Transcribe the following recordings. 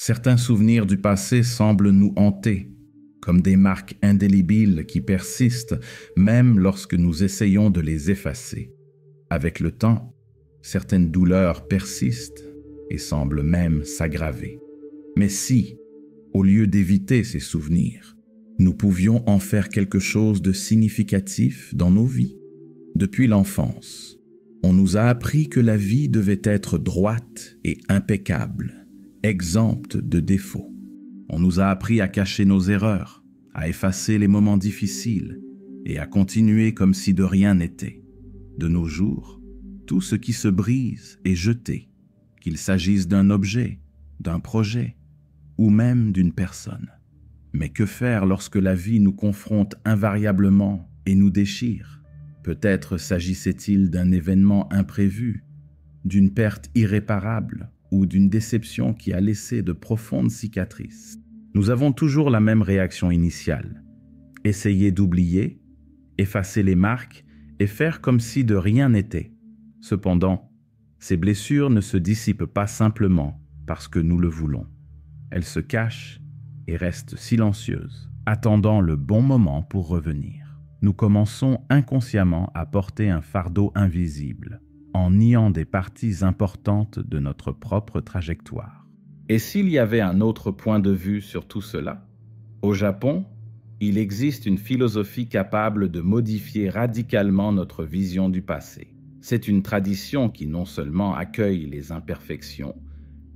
Certains souvenirs du passé semblent nous hanter, comme des marques indélébiles qui persistent même lorsque nous essayons de les effacer. Avec le temps, certaines douleurs persistent et semblent même s'aggraver. Mais si, au lieu d'éviter ces souvenirs, nous pouvions en faire quelque chose de significatif dans nos vies? Depuis l'enfance, on nous a appris que la vie devait être droite et impeccable, exempte de défauts. On nous a appris à cacher nos erreurs, à effacer les moments difficiles et à continuer comme si de rien n'était. De nos jours, tout ce qui se brise est jeté, qu'il s'agisse d'un objet, d'un projet ou même d'une personne. Mais que faire lorsque la vie nous confronte invariablement et nous déchire? Peut-être s'agissait-il d'un événement imprévu, d'une perte irréparable ou d'une déception qui a laissé de profondes cicatrices. Nous avons toujours la même réaction initiale. Essayer d'oublier, effacer les marques et faire comme si de rien n'était. Cependant, ces blessures ne se dissipent pas simplement parce que nous le voulons. Elles se cachent et restent silencieuses, attendant le bon moment pour revenir. Nous commençons inconsciemment à porter un fardeau invisible, en niant des parties importantes de notre propre trajectoire. Et s'il y avait un autre point de vue sur tout cela? Au Japon, il existe une philosophie capable de modifier radicalement notre vision du passé. C'est une tradition qui non seulement accueille les imperfections,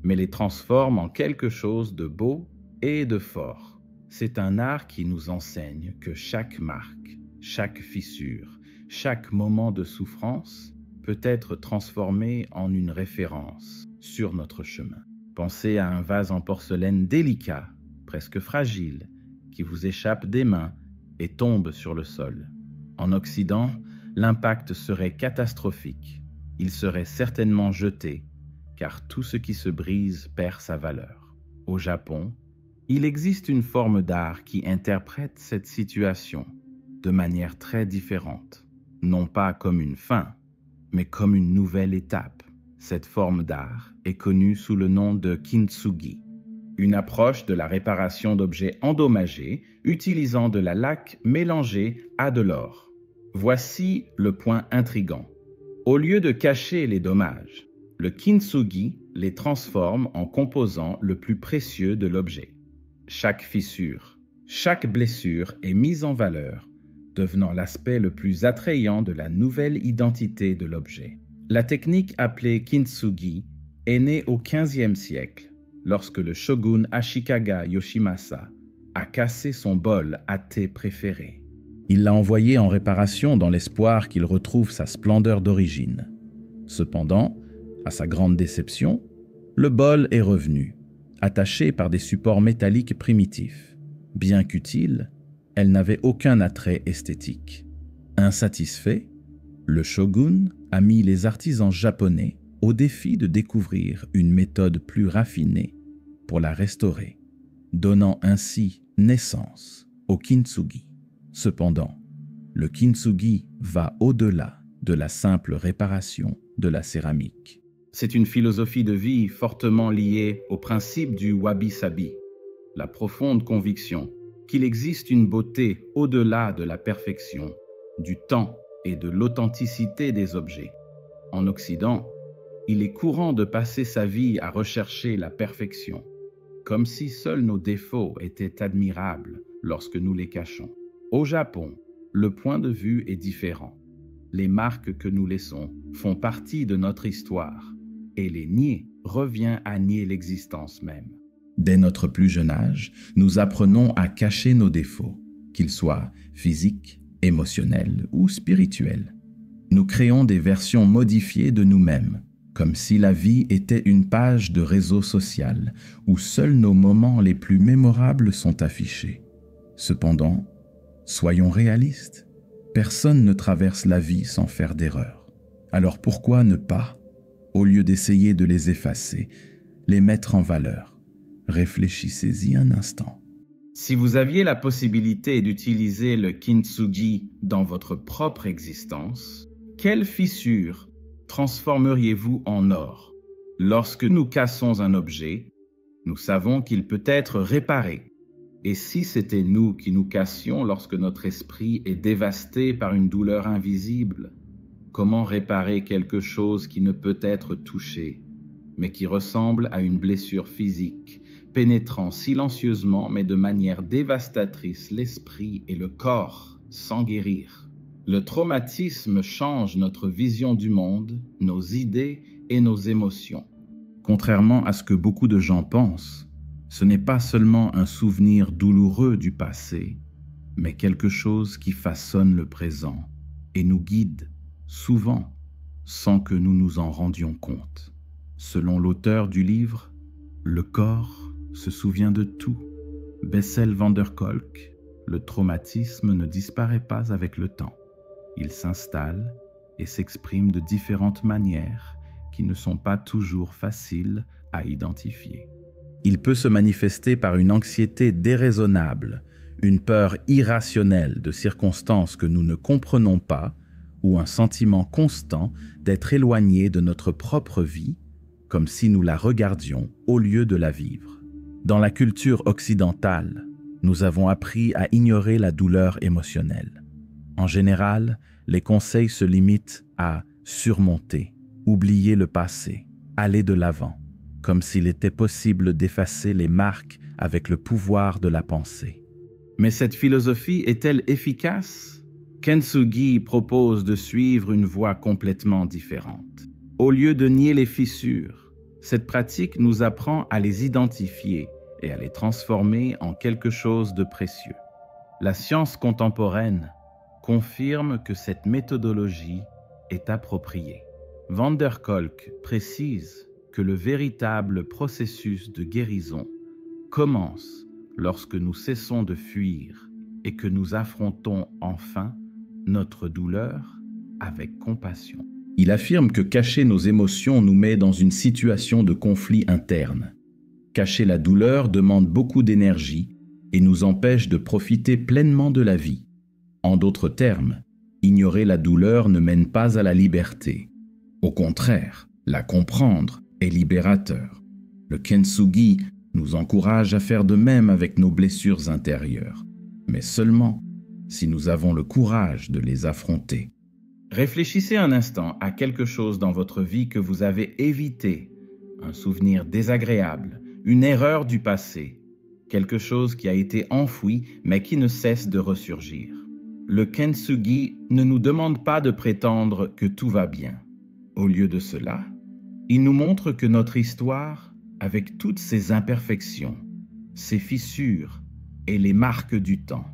mais les transforme en quelque chose de beau et de fort. C'est un art qui nous enseigne que chaque marque, chaque fissure, chaque moment de souffrance peut être transformé en une référence sur notre chemin. Pensez à un vase en porcelaine délicat, presque fragile, qui vous échappe des mains et tombe sur le sol. En Occident, l'impact serait catastrophique. Il serait certainement jeté, car tout ce qui se brise perd sa valeur. Au Japon, il existe une forme d'art qui interprète cette situation de manière très différente, non pas comme une fin, mais comme une nouvelle étape. Cette forme d'art est connue sous le nom de kintsugi, une approche de la réparation d'objets endommagés utilisant de la laque mélangée à de l'or. Voici le point intrigant. Au lieu de cacher les dommages, le kintsugi les transforme en composants le plus précieux de l'objet. Chaque fissure, chaque blessure est mise en valeur, devenant l'aspect le plus attrayant de la nouvelle identité de l'objet. La technique appelée kintsugi est née au XVe siècle, lorsque le shogun Ashikaga Yoshimasa a cassé son bol à thé préféré. Il l'a envoyé en réparation dans l'espoir qu'il retrouve sa splendeur d'origine. Cependant, à sa grande déception, le bol est revenu, attaché par des supports métalliques primitifs. Bien qu'utile, elle n'avait aucun attrait esthétique. Insatisfait, le shogun a mis les artisans japonais au défi de découvrir une méthode plus raffinée pour la restaurer, donnant ainsi naissance au kintsugi. Cependant, le kintsugi va au-delà de la simple réparation de la céramique. C'est une philosophie de vie fortement liée au principe du wabi-sabi, la profonde conviction qu'il existe une beauté au-delà de la perfection, du temps et de l'authenticité des objets. En Occident, il est courant de passer sa vie à rechercher la perfection, comme si seuls nos défauts étaient admirables lorsque nous les cachons. Au Japon, le point de vue est différent. Les marques que nous laissons font partie de notre histoire, et les nier revient à nier l'existence même. Dès notre plus jeune âge, nous apprenons à cacher nos défauts, qu'ils soient physiques, émotionnels ou spirituels. Nous créons des versions modifiées de nous-mêmes, comme si la vie était une page de réseau social où seuls nos moments les plus mémorables sont affichés. Cependant, soyons réalistes, personne ne traverse la vie sans faire d'erreurs. Alors pourquoi ne pas, au lieu d'essayer de les effacer, les mettre en valeur? Réfléchissez-y un instant. Si vous aviez la possibilité d'utiliser le kintsugi dans votre propre existence, quelle fissure transformeriez-vous en or? Lorsque nous cassons un objet, Nous savons qu'il peut être réparé. Et si c'était nous qui nous cassions lorsque notre esprit est dévasté par une douleur invisible, comment réparer quelque chose qui ne peut être touché, mais qui ressemble à une blessure physique, pénétrant silencieusement mais de manière dévastatrice l'esprit et le corps sans guérir? Le traumatisme change notre vision du monde, nos idées et nos émotions. Contrairement à ce que beaucoup de gens pensent, ce n'est pas seulement un souvenir douloureux du passé, mais quelque chose qui façonne le présent et nous guide, souvent, sans que nous nous en rendions compte. Selon l'auteur du livre, le corps se souvient de tout. Bessel van der Kolk, le traumatisme ne disparaît pas avec le temps. Il s'installe et s'exprime de différentes manières qui ne sont pas toujours faciles à identifier. Il peut se manifester par une anxiété déraisonnable, une peur irrationnelle de circonstances que nous ne comprenons pas, ou un sentiment constant d'être éloigné de notre propre vie, comme si nous la regardions au lieu de la vivre. Dans la culture occidentale, nous avons appris à ignorer la douleur émotionnelle. En général, les conseils se limitent à surmonter, oublier le passé, aller de l'avant, comme s'il était possible d'effacer les marques avec le pouvoir de la pensée. Mais cette philosophie est-elle efficace? Kintsugi propose de suivre une voie complètement différente. Au lieu de nier les fissures, cette pratique nous apprend à les identifier et à les transformer en quelque chose de précieux. La science contemporaine confirme que cette méthodologie est appropriée. Van der Kolk précise que le véritable processus de guérison commence lorsque nous cessons de fuir et que nous affrontons enfin notre douleur avec compassion. Il affirme que cacher nos émotions nous met dans une situation de conflit interne. Cacher la douleur demande beaucoup d'énergie et nous empêche de profiter pleinement de la vie. En d'autres termes, ignorer la douleur ne mène pas à la liberté. Au contraire, la comprendre est libérateur. Le Kintsugi nous encourage à faire de même avec nos blessures intérieures, mais seulement si nous avons le courage de les affronter. Réfléchissez un instant à quelque chose dans votre vie que vous avez évité, un souvenir désagréable, une erreur du passé, quelque chose qui a été enfoui mais qui ne cesse de ressurgir. Le Kintsugi ne nous demande pas de prétendre que tout va bien. Au lieu de cela, il nous montre que notre histoire, avec toutes ses imperfections, ses fissures et les marques du temps,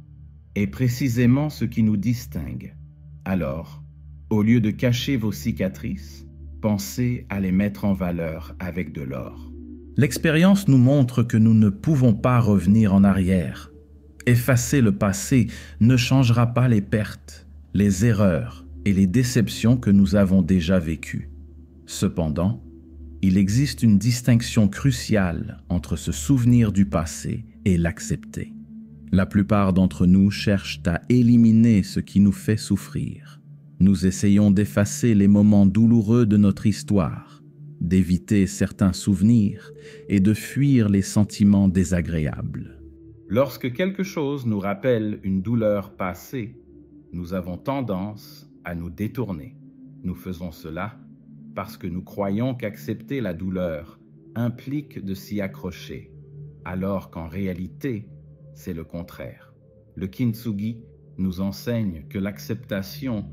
est précisément ce qui nous distingue. Alors, au lieu de cacher vos cicatrices, pensez à les mettre en valeur avec de l'or. L'expérience nous montre que nous ne pouvons pas revenir en arrière. Effacer le passé ne changera pas les pertes, les erreurs et les déceptions que nous avons déjà vécues. Cependant, il existe une distinction cruciale entre se souvenir du passé et l'accepter. La plupart d'entre nous cherchent à éliminer ce qui nous fait souffrir. Nous essayons d'effacer les moments douloureux de notre histoire, d'éviter certains souvenirs et de fuir les sentiments désagréables. Lorsque quelque chose nous rappelle une douleur passée, nous avons tendance à nous détourner. Nous faisons cela parce que nous croyons qu'accepter la douleur implique de s'y accrocher, alors qu'en réalité, c'est le contraire. Le Kintsugi nous enseigne que l'acceptation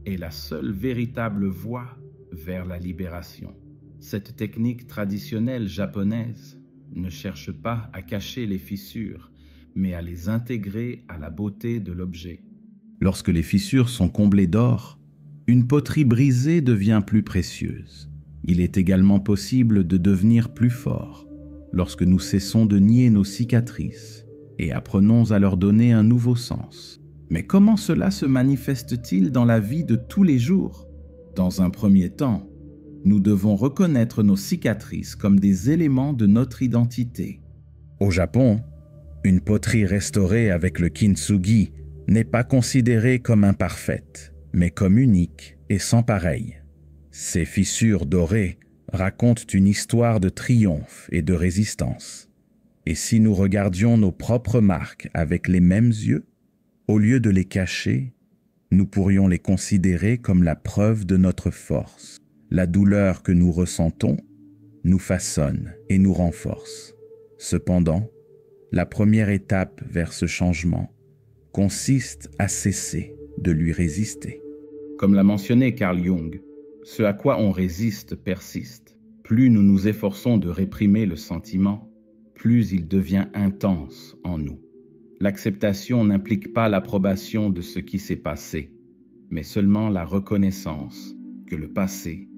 est la seule véritable voie vers la libération. Cette technique traditionnelle japonaise ne cherche pas à cacher les fissures, mais à les intégrer à la beauté de l'objet. Lorsque les fissures sont comblées d'or, une poterie brisée devient plus précieuse. Il est également possible de devenir plus fort lorsque nous cessons de nier nos cicatrices et apprenons à leur donner un nouveau sens. Mais comment cela se manifeste-t-il dans la vie de tous les jours? Dans un premier temps, nous devons reconnaître nos cicatrices comme des éléments de notre identité. Au Japon, une poterie restaurée avec le Kintsugi n'est pas considérée comme imparfaite, mais comme unique et sans pareil. Ces fissures dorées racontent une histoire de triomphe et de résistance. Et si nous regardions nos propres marques avec les mêmes yeux, au lieu de les cacher, nous pourrions les considérer comme la preuve de notre force. La douleur que nous ressentons nous façonne et nous renforce. Cependant, la première étape vers ce changement consiste à cesser de lui résister. Comme l'a mentionné Carl Jung, ce à quoi on résiste persiste. Plus nous nous efforçons de réprimer le sentiment, plus il devient intense en nous. L'acceptation n'implique pas l'approbation de ce qui s'est passé, mais seulement la reconnaissance que le passé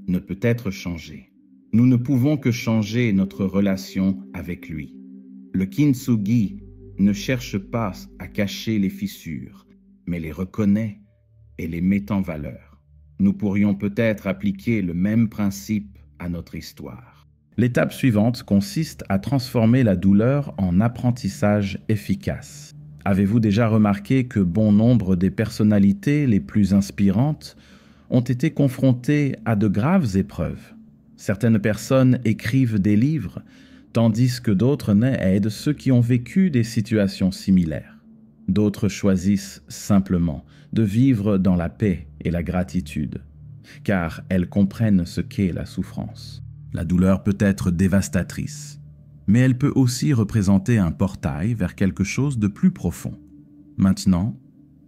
ne peut être changé. Nous ne pouvons que changer notre relation avec lui. Le kintsugi ne cherche pas à cacher les fissures, mais les reconnaît et les met en valeur. Nous pourrions peut-être appliquer le même principe à notre histoire. L'étape suivante consiste à transformer la douleur en apprentissage efficace. Avez-vous déjà remarqué que bon nombre des personnalités les plus inspirantes ont été confrontées à de graves épreuves? Certaines personnes écrivent des livres, tandis que d'autres aident ceux qui ont vécu des situations similaires. D'autres choisissent simplement de vivre dans la paix et la gratitude, car elles comprennent ce qu'est la souffrance. La douleur peut être dévastatrice, mais elle peut aussi représenter un portail vers quelque chose de plus profond. Maintenant,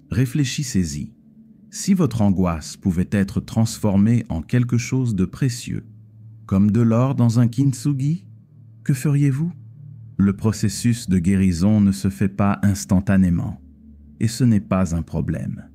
réfléchissez-y. Si votre angoisse pouvait être transformée en quelque chose de précieux, comme de l'or dans un kintsugi, que feriez-vous? Le processus de guérison ne se fait pas instantanément, et ce n'est pas un problème.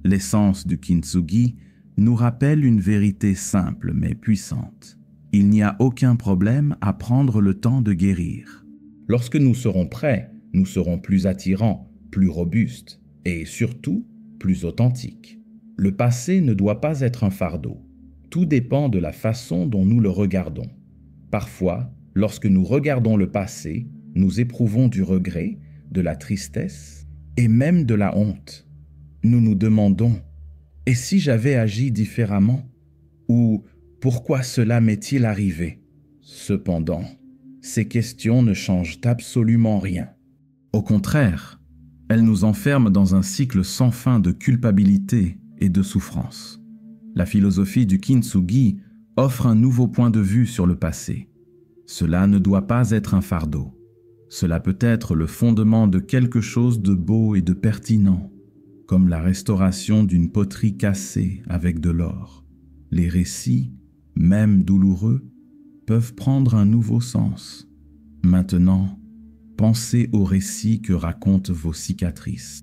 L'essence du kintsugi nous rappelle une vérité simple mais puissante. Il n'y a aucun problème à prendre le temps de guérir. Lorsque nous serons prêts, nous serons plus attirants, plus robustes et surtout plus authentiques. Le passé ne doit pas être un fardeau. Tout dépend de la façon dont nous le regardons. Parfois, lorsque nous regardons le passé, nous éprouvons du regret, de la tristesse et même de la honte. Nous nous demandons « Et si j'avais agi différemment ?» ou « Pourquoi cela m'est-il arrivé ?» Cependant, ces questions ne changent absolument rien. Au contraire, elles nous enferment dans un cycle sans fin de culpabilité et de souffrance. La philosophie du kintsugi offre un nouveau point de vue sur le passé. Cela ne doit pas être un fardeau. Cela peut être le fondement de quelque chose de beau et de pertinent, comme la restauration d'une poterie cassée avec de l'or. Les récits, même douloureux, peuvent prendre un nouveau sens. Maintenant, pensez aux récits que racontent vos cicatrices.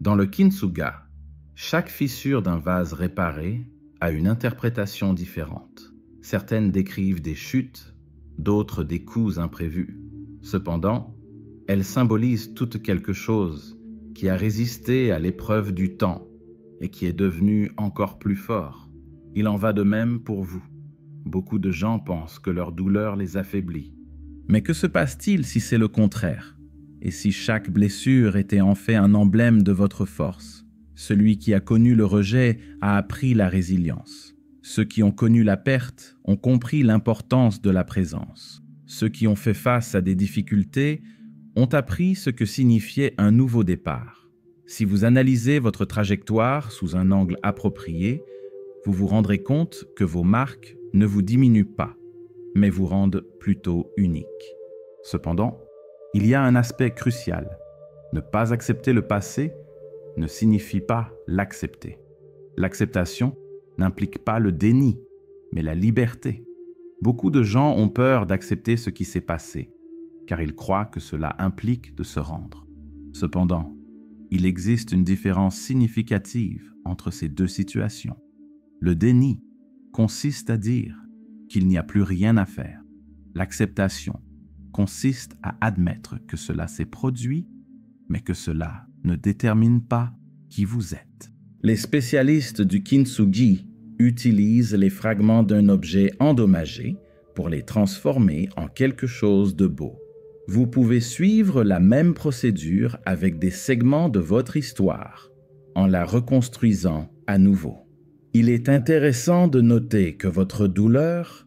Dans le kintsuga, chaque fissure d'un vase réparé a une interprétation différente. Certaines décrivent des chutes, d'autres des coups imprévus. Cependant, elles symbolisent toutes quelque chose qui a résisté à l'épreuve du temps et qui est devenu encore plus fort. Il en va de même pour vous. Beaucoup de gens pensent que leur douleur les affaiblit. Mais que se passe-t-il si c'est le contraire? Et si chaque blessure était en fait un emblème de votre force? Celui qui a connu le rejet a appris la résilience. Ceux qui ont connu la perte ont compris l'importance de la présence. Ceux qui ont fait face à des difficultés ont appris ce que signifiait un nouveau départ. Si vous analysez votre trajectoire sous un angle approprié, vous vous rendrez compte que vos marques ne vous diminuent pas, mais vous rendent plutôt unique. Cependant, il y a un aspect crucial. Ne pas accepter le passé ne signifie pas l'accepter. L'acceptation n'implique pas le déni, mais la liberté. Beaucoup de gens ont peur d'accepter ce qui s'est passé, car ils croient que cela implique de se rendre. Cependant, il existe une différence significative entre ces deux situations. Le déni consiste à dire qu'il n'y a plus rien à faire. L'acceptation consiste à admettre que cela s'est produit, mais que cela ne détermine pas qui vous êtes. Les spécialistes du kintsugi utilisent les fragments d'un objet endommagé pour les transformer en quelque chose de beau. Vous pouvez suivre la même procédure avec des segments de votre histoire, en la reconstruisant à nouveau. Il est intéressant de noter que votre douleur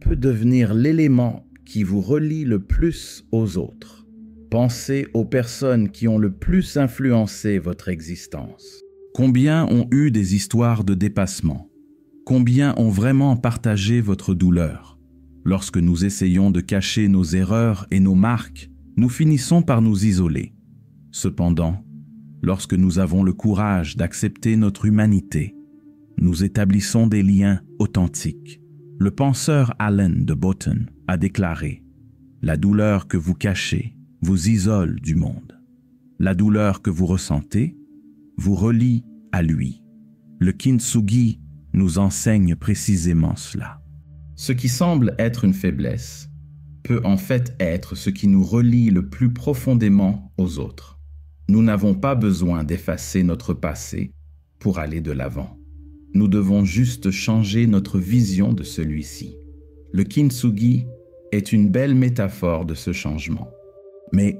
peut devenir l'élément qui vous relie le plus aux autres. Pensez aux personnes qui ont le plus influencé votre existence. Combien ont eu des histoires de dépassement? Combien ont vraiment partagé votre douleur? Lorsque nous essayons de cacher nos erreurs et nos marques, nous finissons par nous isoler. Cependant, lorsque nous avons le courage d'accepter notre humanité, nous établissons des liens authentiques. Le penseur Allen de Botton a déclaré « La douleur que vous cachez vous isole du monde. La douleur que vous ressentez vous relie à lui. » Le kintsugi nous enseigne précisément cela. Ce qui semble être une faiblesse peut en fait être ce qui nous relie le plus profondément aux autres. Nous n'avons pas besoin d'effacer notre passé pour aller de l'avant. Nous devons juste changer notre vision de celui-ci. Le kintsugi est une belle métaphore de ce changement. Mais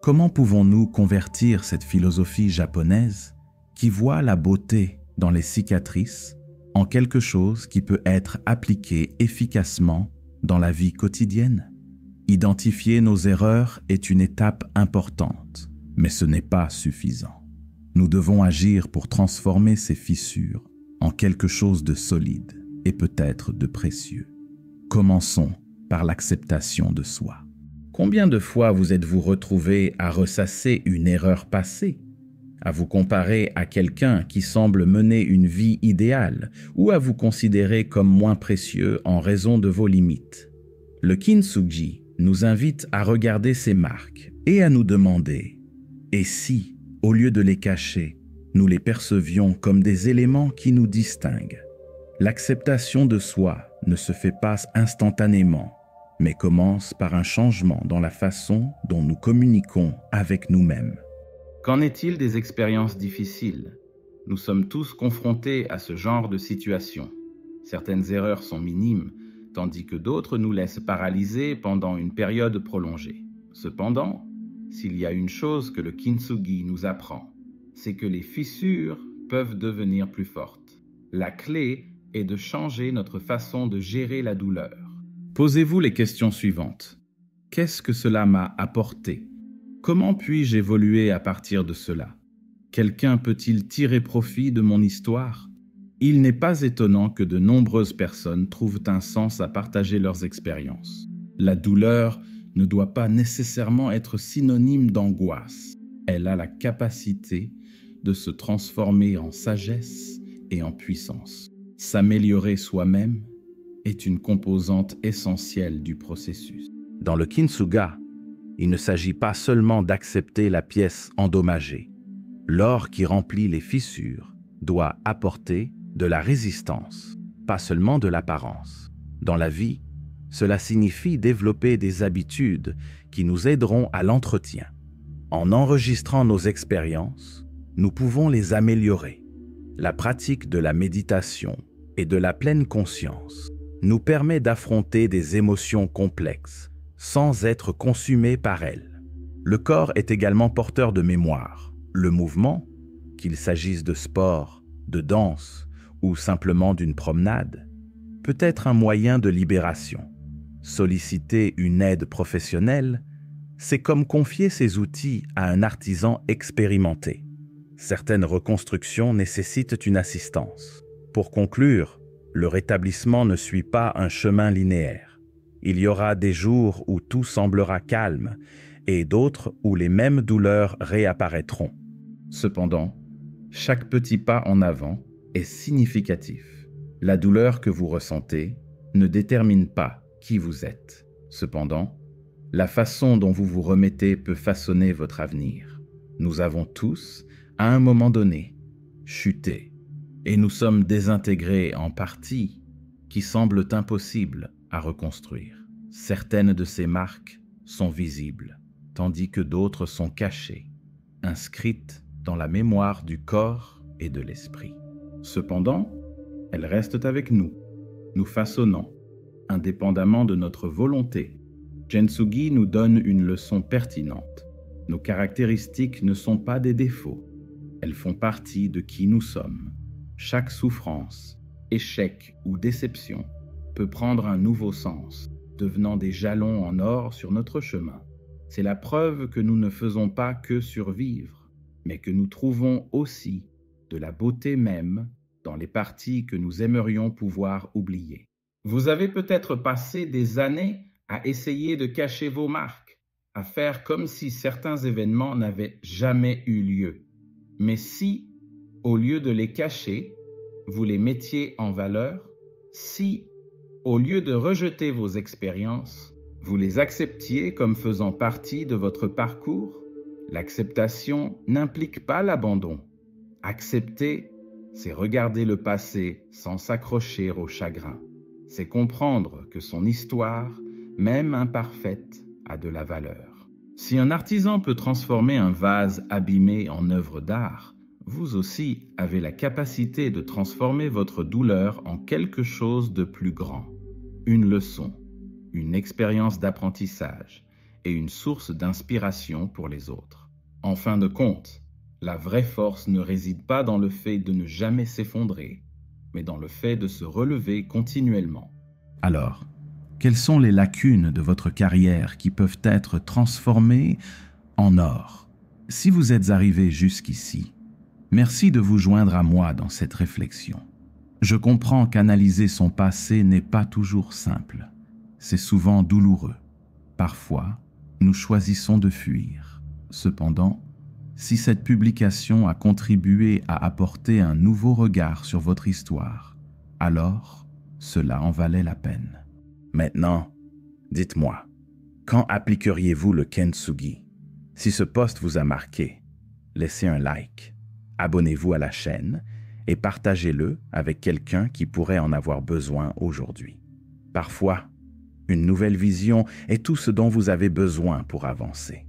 comment pouvons-nous convertir cette philosophie japonaise qui voit la beauté dans les cicatrices en quelque chose qui peut être appliqué efficacement dans la vie quotidienne? Identifier nos erreurs est une étape importante, mais ce n'est pas suffisant. Nous devons agir pour transformer ces fissures en quelque chose de solide et peut-être de précieux. Commençons par l'acceptation de soi. Combien de fois vous êtes-vous retrouvé à ressasser une erreur passée, à vous comparer à quelqu'un qui semble mener une vie idéale ou à vous considérer comme moins précieux en raison de vos limites? Le kintsugi nous invite à regarder ces marques et à nous demander « Et si, au lieu de les cacher, nous les percevions comme des éléments qui nous distinguent ?» L'acceptation de soi ne se fait pas instantanément, mais commence par un changement dans la façon dont nous communiquons avec nous-mêmes. Qu'en est-il des expériences difficiles? Nous sommes tous confrontés à ce genre de situation. Certaines erreurs sont minimes, tandis que d'autres nous laissent paralysés pendant une période prolongée. Cependant, s'il y a une chose que le kintsugi nous apprend, c'est que les fissures peuvent devenir plus fortes. La clé est de changer notre façon de gérer la douleur. Posez-vous les questions suivantes. Qu'est-ce que cela m'a apporté? Comment puis-je évoluer à partir de cela? Quelqu'un peut-il tirer profit de mon histoire? Il n'est pas étonnant que de nombreuses personnes trouvent un sens à partager leurs expériences. La douleur ne doit pas nécessairement être synonyme d'angoisse. Elle a la capacité de se transformer en sagesse et en puissance. S'améliorer soi-même est une composante essentielle du processus. Dans le kintsuga, il ne s'agit pas seulement d'accepter la pièce endommagée. L'or qui remplit les fissures doit apporter de la résistance, pas seulement de l'apparence. Dans la vie, cela signifie développer des habitudes qui nous aideront à l'entretien. En enregistrant nos expériences, nous pouvons les améliorer. La pratique de la méditation et de la pleine conscience nous permet d'affronter des émotions complexes sans être consumés par elles. Le corps est également porteur de mémoire. Le mouvement, qu'il s'agisse de sport, de danse ou simplement d'une promenade, peut être un moyen de libération. Solliciter une aide professionnelle, c'est comme confier ces outils à un artisan expérimenté. Certaines reconstructions nécessitent une assistance. Pour conclure, le rétablissement ne suit pas un chemin linéaire. Il y aura des jours où tout semblera calme et d'autres où les mêmes douleurs réapparaîtront. Cependant, chaque petit pas en avant est significatif. La douleur que vous ressentez ne détermine pas qui vous êtes. Cependant, la façon dont vous vous remettez peut façonner votre avenir. Nous avons tous, à un moment donné, chuté, et nous sommes désintégrés en parties qui semblent impossibles à reconstruire. Certaines de ces marques sont visibles, tandis que d'autres sont cachées, inscrites dans la mémoire du corps et de l'esprit. Cependant, elles restent avec nous, nous façonnant, indépendamment de notre volonté. Kintsugi nous donne une leçon pertinente. Nos caractéristiques ne sont pas des défauts. Elles font partie de qui nous sommes. Chaque souffrance, échec ou déception peut prendre un nouveau sens, devenant des jalons en or sur notre chemin. C'est la preuve que nous ne faisons pas que survivre, mais que nous trouvons aussi de la beauté même dans les parties que nous aimerions pouvoir oublier. Vous avez peut-être passé des années à essayer de cacher vos marques, à faire comme si certains événements n'avaient jamais eu lieu. Mais si, au lieu de les cacher, vous les mettiez en valeur, si, au lieu de rejeter vos expériences, vous les acceptiez comme faisant partie de votre parcours, l'acceptation n'implique pas l'abandon. Accepter, c'est regarder le passé sans s'accrocher au chagrin. C'est comprendre que son histoire, même imparfaite, a de la valeur. Si un artisan peut transformer un vase abîmé en œuvre d'art, vous aussi avez la capacité de transformer votre douleur en quelque chose de plus grand. Une leçon, une expérience d'apprentissage et une source d'inspiration pour les autres. En fin de compte, la vraie force ne réside pas dans le fait de ne jamais s'effondrer, mais dans le fait de se relever continuellement. Alors, quelles sont les lacunes de votre carrière qui peuvent être transformées en or? Si vous êtes arrivé jusqu'ici, merci de vous joindre à moi dans cette réflexion. Je comprends qu'analyser son passé n'est pas toujours simple. C'est souvent douloureux. Parfois, nous choisissons de fuir. Cependant, si cette publication a contribué à apporter un nouveau regard sur votre histoire, alors cela en valait la peine. Maintenant, dites-moi, quand appliqueriez-vous le Kintsugi? Si ce post vous a marqué, laissez un like, abonnez-vous à la chaîne et partagez-le avec quelqu'un qui pourrait en avoir besoin aujourd'hui. Parfois, une nouvelle vision est tout ce dont vous avez besoin pour avancer.